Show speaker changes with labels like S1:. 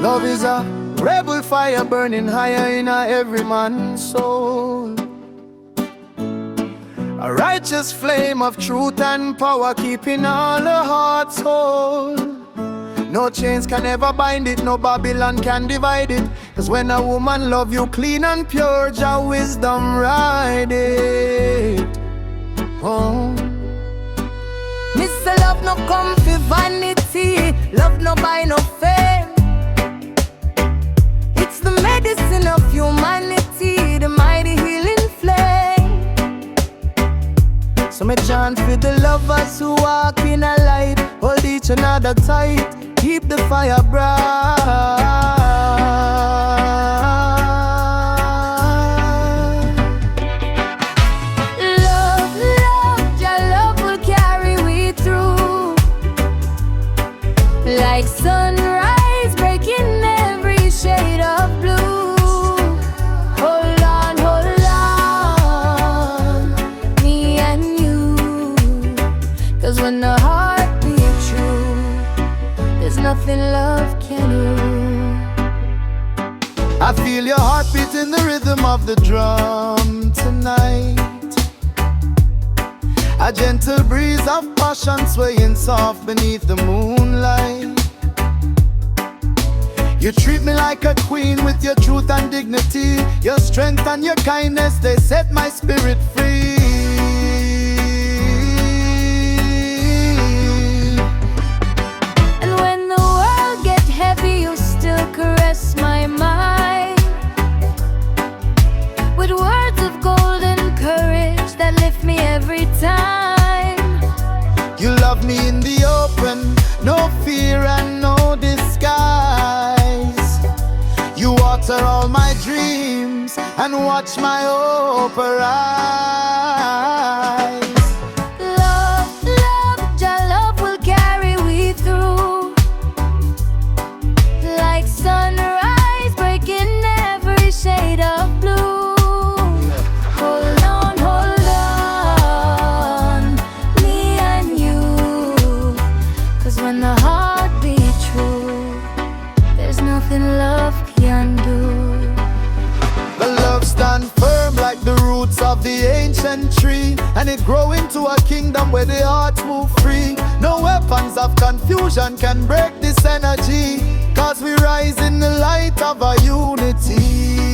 S1: Love is a rebel fire burning higher in every man's soul. A righteous flame of truth and power keeping all the hearts whole. No chains can ever bind it, no Babylon can divide it. Cause when a woman love you clean and pure, Jah wisdom ride it. Oh.
S2: Mr. Love no come for vanity, love no buy no fame. It's the medicine of humanity, the mighty healing flame. So me chant for the lovers who walk in a light, hold each another tight, keep the fire bright. Like sunrise breaking every shade of blue. Hold on, me and you. Cause when the heart beats true, there's nothing love can do.
S1: I feel your heartbeat in the rhythm of the drum tonight. A gentle breeze of passion swaying soft beneath the moonlight. You treat me like a queen with your truth and dignity. Your strength and your kindness, they set my spirit free.
S2: And when the world get heavy, you still caress my mind with words of gold and courage that lift me every time.
S1: You love me in the open, no fear and no disguise. You water all my dreams and watch my hope arise.
S2: Love, Jah love will carry we through. Like sunrise breaking every shade of blue. Hold on, me and you. Cause when the heart beats true, there's nothing love can do.
S1: The love stand firm like the roots of the ancient tree, and it grow into a kingdom where the hearts move free. No weapons of confusion can break this energy, cause we rise in the light of our unity.